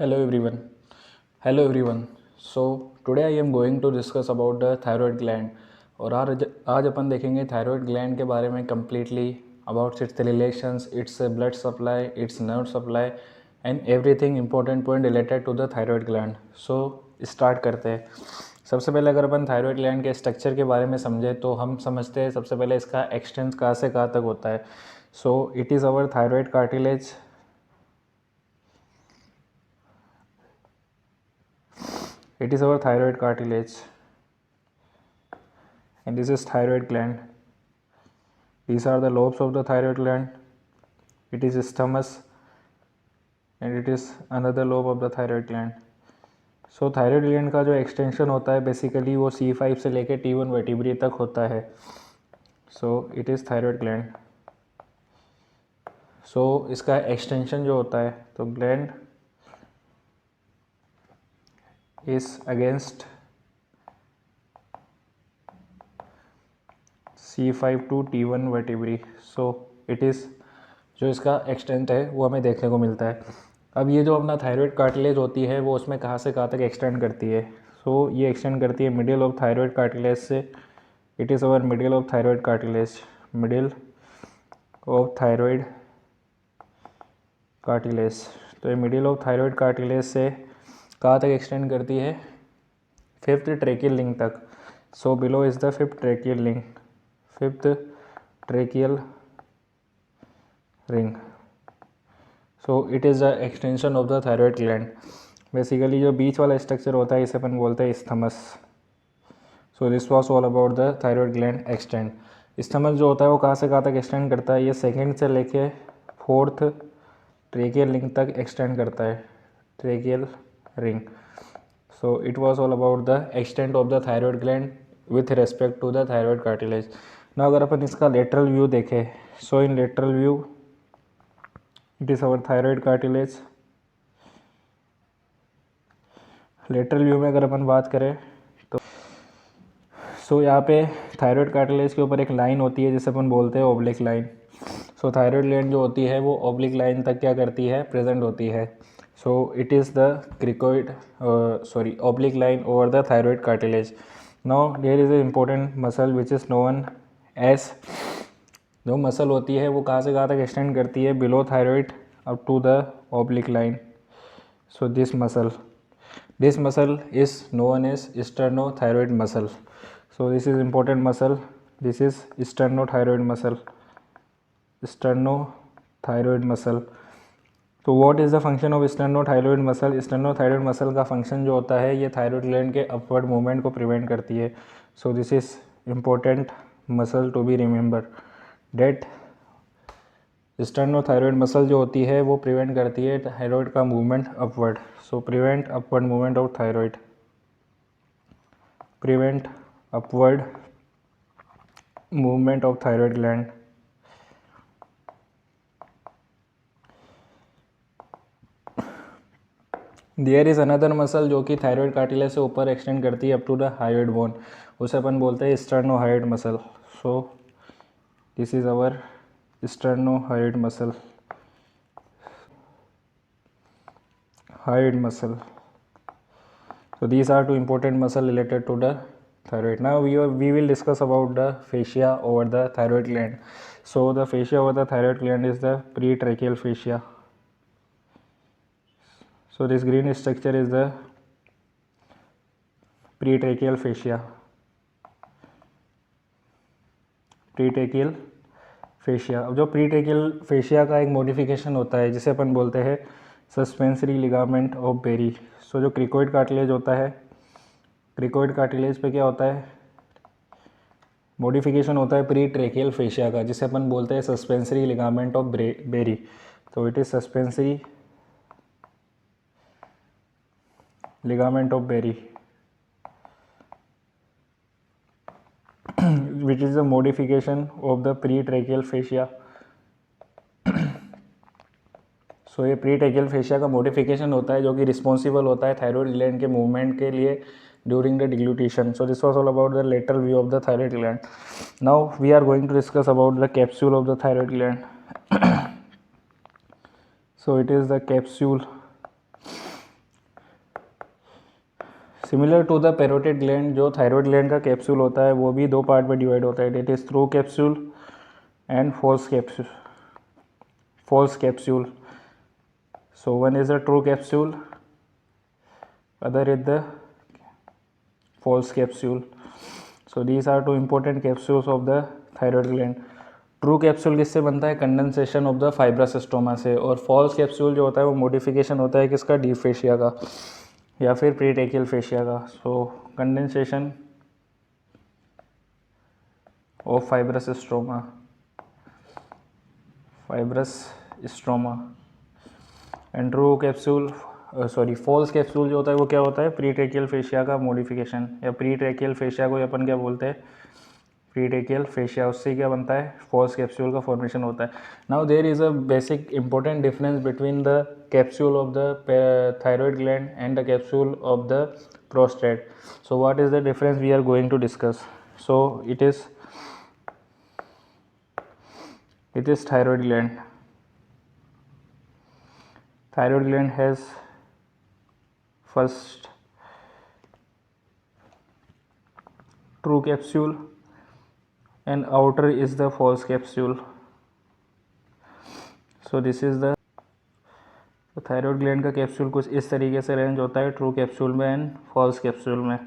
Hello everyone. Hello everyone. So today I am going to discuss about the thyroid gland. और आज अपन देखेंगे thyroid gland के बारे में completely about its relations, its blood supply, its nerve supply and everything important point related to the thyroid gland. So start करते हैं. सबसे पहले अगर अपन थायराइड ग्लैंड के स्ट्रक्चर के बारे में समझें तो हम समझते हैं सबसे पहले इसका एक्सटेंस कहाँ से कहाँ तक होता है. So it is our thyroid cartilage. It is our thyroid cartilage and this is thyroid gland. These are the lobes of the thyroid gland. It is isthmus and it is another lobe of the thyroid gland. So thyroid gland का जो extension होता है basically वो C5 से लेके T1 vertebrae तक होता है. So it is thyroid gland. So इसका extension जो होता है तो gland is against C5 to T1 vertebrae. So it is जो इसका एक्सटेंट है वो हमें देखने को मिलता है. अब ये जो अपना थायराइड कार्टिलेज होती है वो उसमें कहाँ से कहाँ तक एक्सटेंड करती है. सो ये एक्सटेंड करती है मिडिल ऑफ थायराइड कार्टिलेज से. It is our middle of thyroid cartilage. Middle of thyroid cartilage. तो ये मिडिल ऑफ थायराइड कार्टिलेज से कहाँ तक एक्सटेंड करती है, फिफ्थ ट्रेकियल लिंक तक. So below is the fifth tracheal link. Fifth tracheal ring. So it is the extension of the thyroid gland. Basically जो बीच वाला स्ट्रक्चर होता है इसे अपन बोलते हैं isthmus. So this was all about the thyroid gland extend. Isthmus जो होता है वो कहाँ से कहाँ तक एक्सटेंड करता है, ये सेकेंड से लेके फोर्थ ट्रेकियल लिंक तक एक्सटेंड करता है. Tracheal ring. So it was all about the extent of the thyroid gland with respect to the thyroid cartilage. Now अगर अपन इसका lateral view देखें, so in lateral view it is our thyroid cartilage. lateral view में अगर अपन बात करें तो so यहाँ पे thyroid cartilage के ऊपर एक लाइन होती है जिसे अपन बोलते हैं oblique line. so thyroid gland जो होती है वो oblique line तक क्या करती है, present होती है. So it is the cricoid oblique line over the thyroid cartilage. Now there is an important muscle which is known as, जो मसल होती है वो कहाँ से कहाँ तक एक्सटेंड करती है, below thyroid up to the oblique line. So this muscle is known as sternothyroid muscle. So this is important muscle. This is sternothyroid muscle. Sternothyroid muscle. तो what is the function of sternothyroid muscle. Sternothyroid muscle का function जो होता है ये thyroid gland के upward movement को prevent करती है. So this is important muscle to be remember that sternothyroid muscle जो होती है वो प्रिवेंट करती है थायरॉयड का movement upward. So prevent upward movement of thyroid. Prevent upward movement of thyroid gland. There is another muscle जो कि thyroid cartilage से ऊपर एक्सटेंड करती है up to the hyoid bone. उसे अपन बोलते हैं sternohyoid muscle. So this is our sternohyoid muscle. Hyoid muscle. So these are two important muscle related to the thyroid. Now we will discuss about the fascia over the thyroid gland. So the fascia over the thyroid gland is the pretracheal fascia. So this green structure is the pretracheal fascia. Pretracheal fascia. अब जो pretracheal fascia का एक modification होता है जिसे अपन बोलते हैं सस्पेंसरी लिगामेंट ऑफ बेरी. सो जो क्रिकोइड कार्टिलेज होता है, क्रिकोइड कार्टिलेज पे क्या होता है, मॉडिफिकेशन होता है प्री ट्रेकियल फेशिया का जिसे अपन बोलते हैं सस्पेंसरी लिगामेंट ऑफ बेरी. तो it is suspensory ligament of Berry which is the modification of the pretracheal fascia. So ये प्री ट्रेकियल फेशिया का मॉडिफिकेशन होता है जो कि रिस्पॉन्सिबल होता है थायरॉयड ग्लैंड के मूवमेंट के लिए during the deglutition. So this was all about the lateral view of the thyroid gland. Now we are going to discuss about the capsule of the thyroid gland. So it is the capsule similar to the parotid gland, जो thyroid gland का capsule होता है वो भी दो part में divide होता है, it is true capsule and false capsule. So one is a true capsule, other is the false capsule. So these are two important capsules of the thyroid gland. True capsule किससे बनता है? Condensation of the fibrous stoma से. और false capsule जो होता है वो modification होता है किसका? डीप फेशिया का या फिर प्रीटेकियल फेशिया का. So condensation of fibrous stroma and true capsule false capsule जो होता है वो क्या होता है? प्रीट्रेकियल फेशिया का मॉडिफिकेशन, या प्रीट्रेकियल फेशिया को अपन क्या बोलते हैं? प्रीट्रेकियल फेशिया, उससे क्या बनता है? फॉल्स कैप्सूल का फॉर्मेशन होता है. Now there is a basic important difference between the capsule of the thyroid gland and the capsule of the prostate. So what is the difference we are going to discuss. So it is thyroid gland. Thyroid gland has first true capsule and outer is the false capsule. So this is the thyroid gland का capsule कुछ इस तरीके से arrange होता है, true capsule में and false capsule में.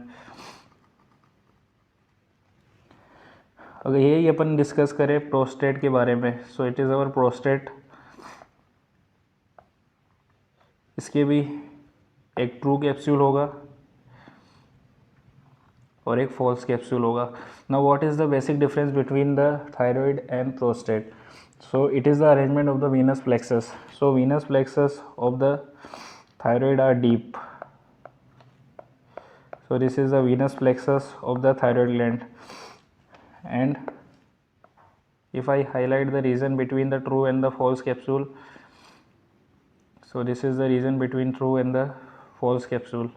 अगर यही अपन डिस्कस करें प्रोस्टेट के बारे में, so it is our prostate. इसके भी एक ट्रू कैप्सूल होगा और एक फॉल्स कैप्सूल होगा. Now what is the basic difference between the thyroid and prostate. So it is the arrangement of the venous plexus. So venous plexus of the thyroid are deep. So this is the venous plexus of the thyroid gland, and if I highlight the region between the true and the false capsule, so this is the region between true and the false capsule.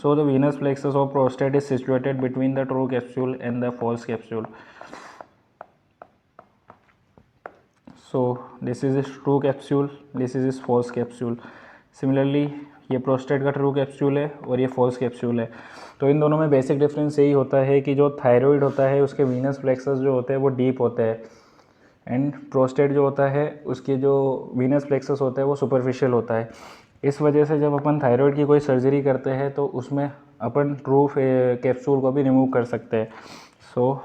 So the venous plexus of prostate is situated between the true capsule and the false capsule. So this is its true capsule, this is its false capsule. Similarly ये prostate का true capsule है और ये false capsule है. तो इन दोनों में basic difference यही होता है कि जो थायराइड होता है उसके वीनस प्लेक्सस जो होते हैं वो डीप होते हैं, एंड प्रोस्टेट जो होता है उसके जो वीनस प्लेक्सस होता है वो सुपरफिशियल होता है. इस वजह से जब अपन थायराइड की कोई सर्जरी करते हैं तो उसमें अपन ट्रू कैप्सूल को भी रिमूव कर सकते हैं. So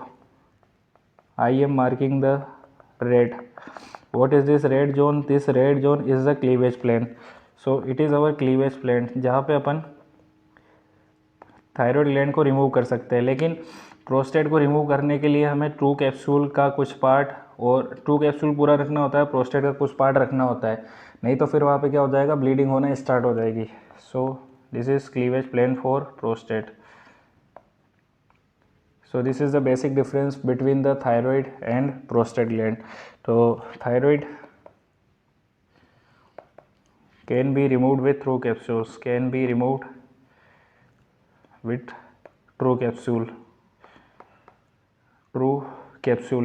I am marking the red. What is this red zone? This red zone is the cleavage plane. So it is our cleavage plane जहाँ पे अपन थायराइड ग्लैंड को रिमूव कर सकते हैं. लेकिन प्रोस्टेट को रिमूव करने के लिए हमें ट्रू कैप्सूल का कुछ पार्ट, और ट्रू कैप्सूल पूरा रखना होता है, प्रोस्टेट का कुछ पार्ट रखना होता है, नहीं तो फिर वहाँ पे क्या हो जाएगा? ब्लीडिंग होना स्टार्ट हो जाएगी. So this is cleavage plane for prostate. So this is the basic difference between the thyroid and prostate gland. तो thyroid can be removed with true capsules, can be removed with true capsule.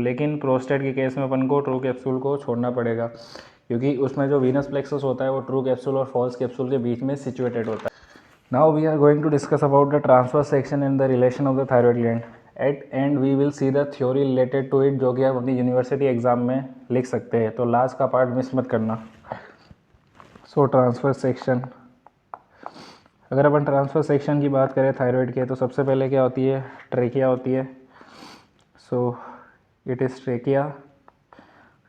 लेकिन prostate के case में अपन को true capsule को छोड़ना पड़ेगा क्योंकि उसमें जो वीनस प्लेक्सस होता है वो ट्रू कैप्सूल और फॉल्स कैप्सूल के बीच में सिचुएटेड होता है. Now we are going to discuss about the transverse section and the relation of the thyroid gland. At end we will see the theory related to it, जो कि आप अपनी यूनिवर्सिटी एग्जाम में लिख सकते हैं. तो लास्ट का पार्ट मिस मत करना. सो ट्रांसफर सेक्शन, अगर अपन ट्रांसफर सेक्शन की बात करें थायराइड के, तो सबसे पहले क्या होती है? ट्रेकिया होती है. So it is trachea.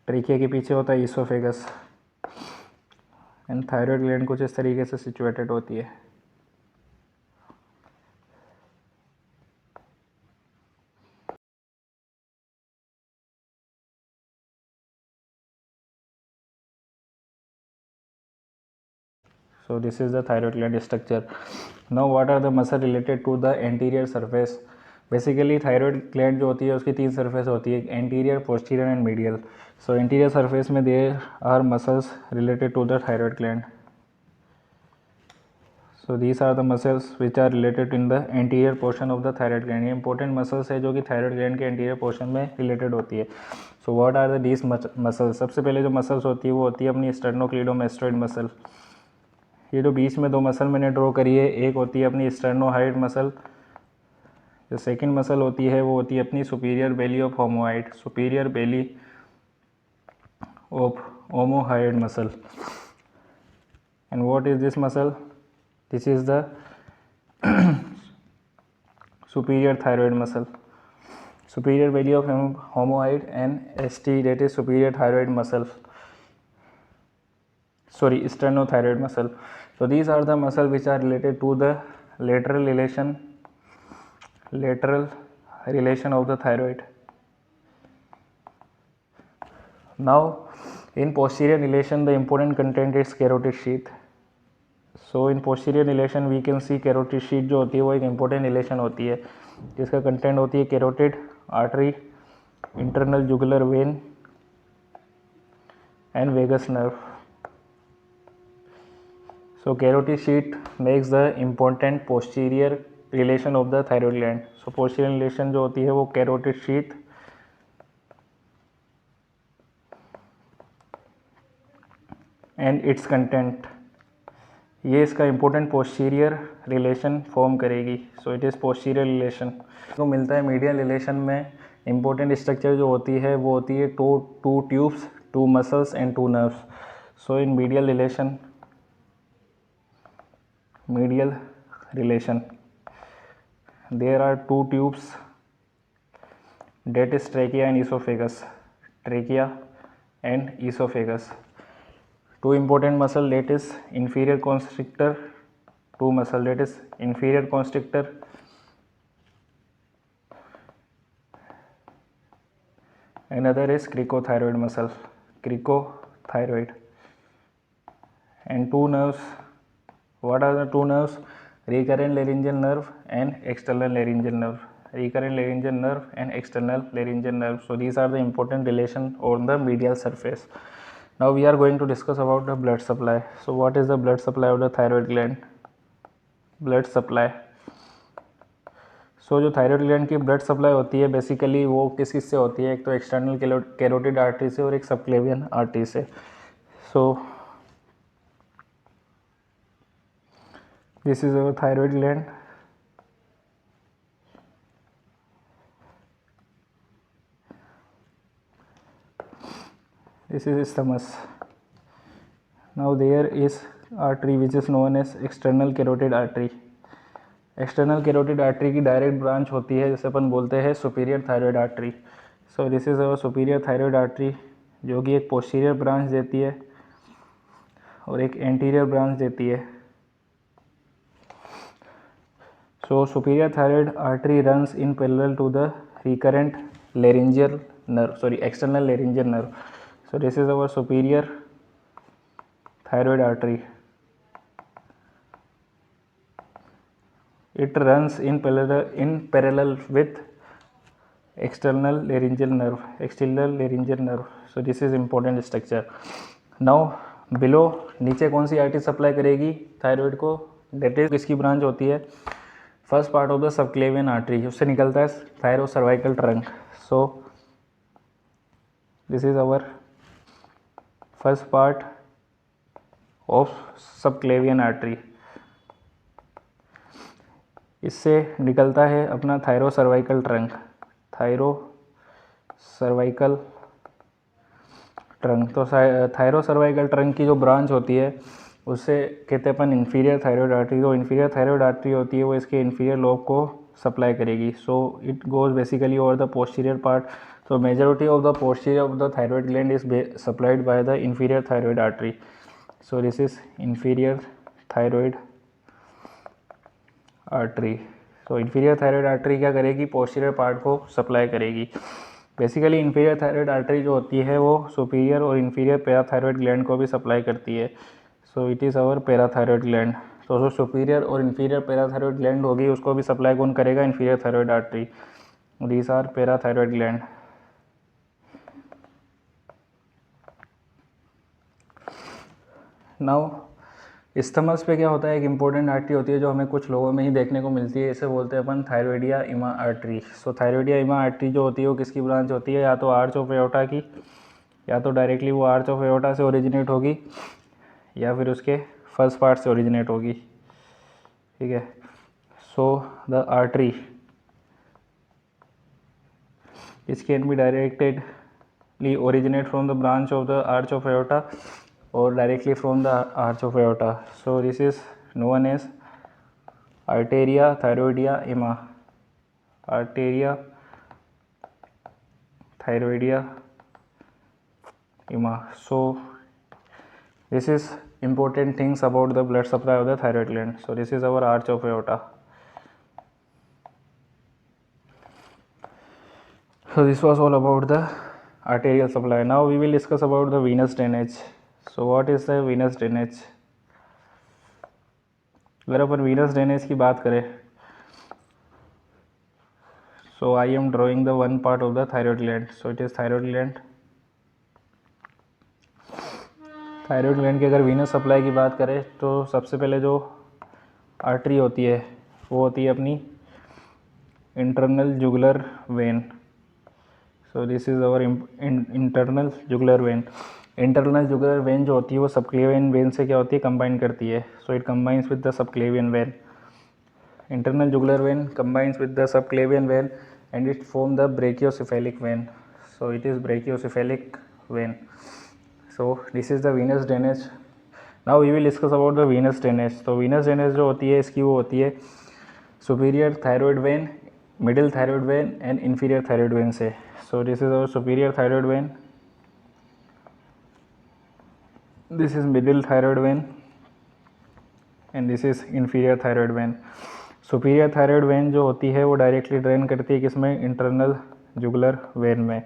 Trachea के पीछे होता है ईसोफेगस, एंड थायराइड ग्लैंड कुछ इस तरीके से सिचुएटेड होती है. So this is the thyroid gland structure. Now what are the muscle related to the anterior surface? Basically thyroid gland जो होती है उसकी तीन सरफेस होती है, anterior, posterior and medial. So anterior surface में there are muscles related to the thyroid gland. So these are the muscles which are related in the anterior portion of the thyroid gland. ये important muscles है जो कि thyroid gland के anterior portion में related होती है. So what are the these muscles? सबसे पहले जो मसल्स होती है वो होती है अपनी स्टर्नोक्लीडोमास्टोइड मसल. ये जो बीच में दो मसल मैंने ड्रॉ करी है, एक होती है अपनी स्टर्नोहाइड मसल, जो सेकंड मसल होती है वो होती है अपनी superior belly of होमोहाइड, superior belly of होमोहाइड muscle. And what is this muscle? This is the superior thyroid muscle, superior belly of homoid, and ST, that is superior thyroid muscle, sorry, sternothyroid muscle. So these are the muscle which are related to the lateral relation of the thyroid. Now in posterior relation, the important content is carotid sheath. So in posterior relation we can see carotid sheath जो होती है वो एक important relation होती है, जिसका content होती है carotid artery, internal jugular vein and vagus nerve. So carotid sheath makes the important posterior relation of the thyroid gland. So posterior relation जो होती है वो carotid sheath and its content, ये इसका इंपॉर्टेंट पोस्टीरियर रिलेशन फॉर्म करेगी. So it is posterior relation. तो मिलता है मीडियल रिलेशन में. इंपॉर्टेंट स्ट्रक्चर जो होती है वो होती है two tubes, two muscles and two nerves. So in medial relation there are two tubes, that is trachea and oesophagus, trachea and oesophagus. Two important muscle, that is inferior constrictor, two muscle, that is inferior constrictor another is cricothyroid muscle, cricothyroid. And two nerves, what are the two nerves? Recurrent laryngeal nerve and external laryngeal nerve, recurrent laryngeal nerve and external laryngeal nerve. So these are the important relation on the medial surface. Now we are going to discuss about the blood supply. So what is the blood supply of the thyroid gland? Blood supply. So जो thyroid gland की blood supply होती है basically वो किस किस से होती है? एक तो एक्सटर्नल कैरोटिड आर्टरी से और एक सबक्लेवियन आर्टरी से. So this is our thyroid gland. This is isthmus. Now there is artery which is known as external carotid artery. External carotid artery की डायरेक्ट ब्रांच होती है जिसे अपन बोलते हैं superior thyroid artery. So this is our superior thyroid artery जो कि एक पोस्टीरियर ब्रांच देती है और एक एंटीरियर ब्रांच देती है. So superior thyroid artery runs in parallel to the recurrent laryngeal nerve, sorry, external laryngeal nerve. So this is our superior thyroid artery. It runs in parallel with external laryngeal nerve. So this is important structure. Now below, नीचे कौन सी artery supply करेगी thyroid को? That is किसकी branch होती है? First part of the subclavian artery, उससे निकलता है thyrocervical trunk. So this is our first part of subclavian artery. इससे निकलता है अपना थायरो सर्वाइकल ट्रंक. तो थायरो सर्वाइकल ट्रंक की जो ब्रांच होती है उससे कहते हैं अपन इंफीरियर थायराइड आर्टरी. तो इंफीरियर थायराइड आर्टरी होती है वो इसके इंफीरियर लोब को सप्लाई करेगी. So it goes basically over the posterior part. So majority of the posterior of the thyroid gland is supplied by the inferior thyroid artery. So this is inferior thyroid artery. So inferior thyroid artery क्या करेगी? posterior part को supply करेगी. Basically inferior thyroid artery जो होती है वो superior और inferior parathyroid gland को भी supply करती है. So it is our parathyroid gland. तो जो superior और inferior parathyroid gland होगी उसको भी supply कौन करेगा? inferior thyroid artery. These are parathyroid gland. Now isthmus पे क्या होता है? एक इंपॉर्टेंट आर्टरी होती है जो हमें कुछ लोगों में ही देखने को मिलती है. इसे बोलते हैं अपन थायरॉइडिया इमा आर्टरी. सो थायरॉइडिया इमा आर्टरी जो होती है वो किसकी ब्रांच होती है? या तो आर्च ऑफ एओर्टा की, या तो डायरेक्टली वो आर्च ऑफ एओर्टा से ओरिजिनेट होगी, या फिर उसके फर्स्ट पार्ट से ओरिजिनेट होगी, ठीक है। So the artery is can be directedly originate from the branch of the arch of aorta और directly from the arch of aorta. So this is known as arteria thyroidea ima, arteria thyroidea ima. So this is important things about the blood supply of the thyroid gland. So this is our arch of aorta. So this was all about the arterial supply. Now we will discuss about the venous drainage. So what is the venous drainage? अगर अपन Venus drainage की बात करें, so I am drawing the one part of the thyroid gland. So it is thyroid gland. Thyroid gland की अगर Venus supply की बात करें तो सबसे पहले जो आर्टरी होती है वो होती है अपनी internal jugular vein. So this is our internal jugular vein. Internal jugular vein जो होती है वो सबक्लेवियन वेन से क्या होती है, कंबाइन करती है. So it combines with the subclavian vein. Internal jugular vein combines with the subclavian vein and it form the brachiocephalic vein. So it is brachiocephalic vein. So this is the venous drainage. Now we will discuss about the venous drainage. तो venous drainage जो होती है इसकी वो होती है superior thyroid vein, middle thyroid vein and inferior thyroid vein से. So this is our superior thyroid when, this is middle thyroid vein and this is inferior thyroid when. Superior thyroid when जो होती है वो directly drain करती है किसमें, internal jugular when में.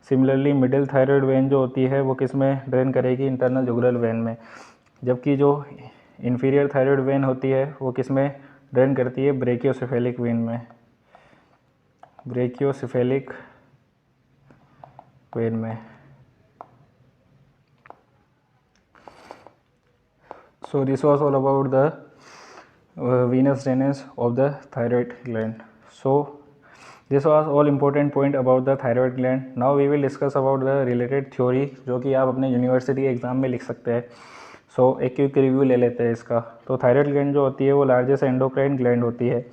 Similarly middle thyroid when जो होती है वो किस में ड्रेन करेगी, इंटरनल जुगुलर वेन में. जबकि जो इन्फीरियर थायरॉयड वेन होती है वो किस में ड्रेन करती है, ब्रेकियोसेफेलिक वेन में. ब्रेकियोसेफेलिक वेन में. So this was all about the venous drainage of the thyroid gland. So this was all important point about the thyroid gland. Now we will discuss about the related theory जो कि आप अपने university exam में लिख सकते हैं. सो एक quick review ले लेते हैं इसका. तो थायराइड ग्लैंड जो होती है वो लार्जेस्ट एंडोक्राइन ग्लैंड होती है.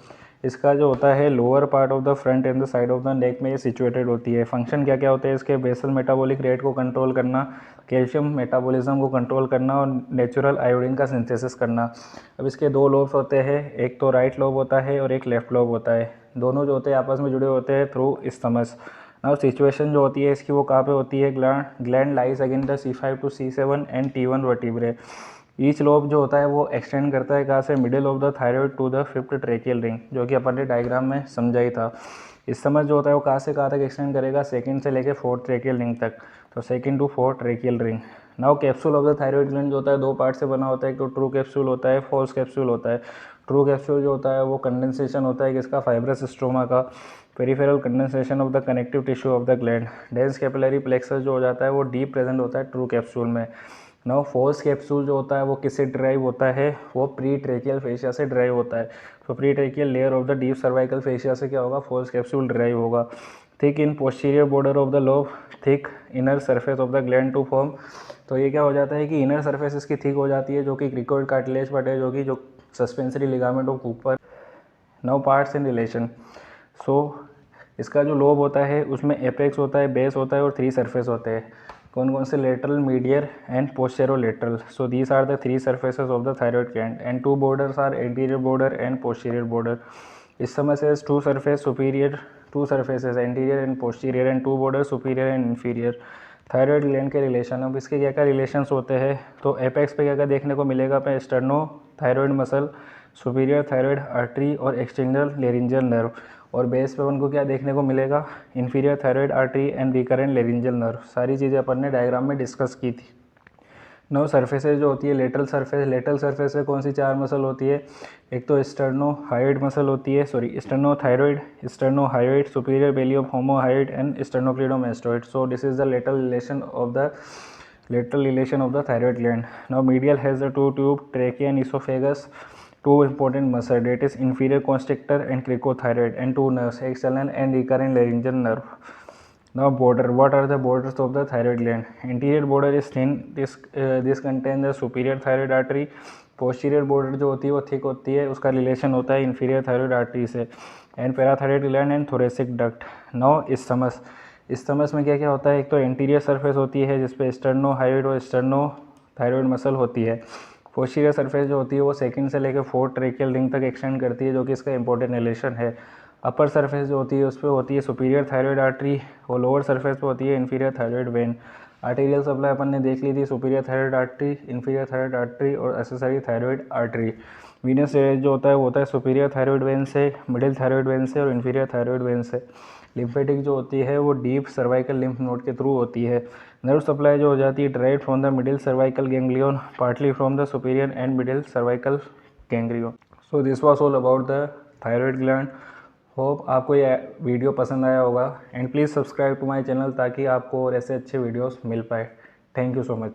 इसका जो होता है lower part of the front end the side of the neck में ये सिचुएटेड होती है. फंक्शन क्या क्या होते हैं इसके, बेसल मेटाबॉलिक रेट को कंट्रोल करना, कैल्शियम मेटाबॉलिज्म को कंट्रोल करना और नेचुरल आयोडीन का सिंथेसिस करना. अब इसके दो लोब्स होते हैं, एक तो राइट लोब होता है और एक लेफ्ट लोब होता है. दोनों जो होते हैं आपस में जुड़े होते हैं थ्रू इस्थमस. नाउ सिचुएशन जो होती है इसकी वो कहाँ पे होती है, gland lies against the C5 to C7 and T1 vertebrae. Each lobe जो होता है वो एक्सटेंड करता है कहाँ से, middle of the thyroid to the fifth tracheal ring, जो कि अपन ने डायग्राम में समझा ही था. इस समय जो होता है वो कहाँ से कहाँ तक एक्सटेंड करेगा, सेकंड से लेकर फोर्थ ट्रेकियल रिंग तक. तो second to fourth tracheal ring. Now capsule of the thyroid gland जो होता है दो पार्ट से बना होता है, एक तो ट्रू कैप्सूल होता है, फॉल्स कैप्सूल होता है. ट्रू कैप्सूल जो होता है वो कंडेंसेशन होता है किसका, फाइब्रस स्ट्रोमा का. Peripheral condensation of the connective tissue of the gland. Dense capillary plexus जो हो जाता है वो डीप प्रेजेंट होता है ट्रू कैप्सूल में. नाउ फॉल्स कैप्सूल जो होता है वो किससे ड्राइव होता है, वो प्री ट्रेकियल फेशिया से ड्राइव होता है. तो pre tracheal layer of the deep cervical fascia से क्या होगा, फॉल्स कैप्सूल ड्राइव होगा. Thick in posterior border of the lobe, thick inner surface of the gland to form. तो ये क्या हो जाता है कि इनर सरफेस इसकी थिक हो जाती है जो कि क्रिकोइड कार्टिलेज बट है, जो सस्पेंसरी लिगामेंट ऑफ ऊपर. Now parts in relation. So इसका जो लोब होता है उसमें एपेक्स होता है, बेस होता है और थ्री सरफेस होते हैं. कौन कौन से, lateral, medial and posterolateral. So these are the three surfaces of the thyroid gland and two borders are anterior border and posterior border. इस समय से two surface superior, two surfaces anterior and posterior and two border superior and inferior. Thyroid gland के relation, अब इसके क्या क्या relations होते हैं, तो एपेक्स पे क्या क्या देखने को मिलेगा, पे sterno thyroid muscle, superior thyroid artery और एक्सटर्नल लेरिंजियल नर्व. और बेस पे उनको क्या देखने को मिलेगा, inferior thyroid artery and recurrent laryngeal nerve. सारी चीज़ें अपन ने डायग्राम में डिस्कस की थी. नौ सरफेसेज जो होती है, लेटरल सरफेस. लेटरल सरफेस में कौन सी चार मसल होती है, एक तो स्टर्नोहायोइड मसल होती है, sternothyroid, sternohyoid, superior belly of omohyoid and sternocleidomastoid. So this is the lateral relation of the thyroid gland. Now medial has the two tube, trachea and oesophagus, two important muscle, that is inferior constrictor and cricothyroid, and two nerves, external and recurrent laryngeal nerve. Now border, what are the borders of the thyroid gland? Anterior border is thin, this contains the superior thyroid artery. Posterior border जो होती है वो thick होती है, उसका relation होता है inferior thyroid artery से, and parathyroid gland and thoracic duct. Now isthmus में क्या क्या होता है, एक तो एंटीरियर सरफेस होती है जिसपे स्टर्नो हाइड और स्टर्नो थायराइड मसल होती है। पोस्टीरियर सरफेस जो होती है वो सेकंड से लेकर फोर्थ ट्रेकियल रिंग तक एक्सटेंड करती है, जो कि इसका इंपॉर्टेंट रिलेशन है। अपर सरफेस जो होती है उस पर होती है सुपीरियर थायराइड आर्टरी, और लोअर सरफेस पे होती है inferior thyroid vein. Arterial supply अपन ने देख ली थी, superior thyroid artery, inferior thyroid artery और accessory thyroid artery. Venous drainage जो होता है वो होता है सुपीरियर थायराइड वेन से, मिडिल थायराइड वेन से और इन्फीरियर थायराइड वेन से। लिम्फेटिक जो होती है वो डीप सर्वाइकल लिम्फ नोड के थ्रू होती है। नर्व सप्लाई जो हो जाती है direct from the middle cervical ganglion, partly from the superior and middle cervical ganglion. So this was all about the thyroid gland. Hope आपको ये वीडियो पसंद आया होगा, and please subscribe to my channel ताकि आपको और ऐसे अच्छे वीडियोस मिल पाए। Thank you so much.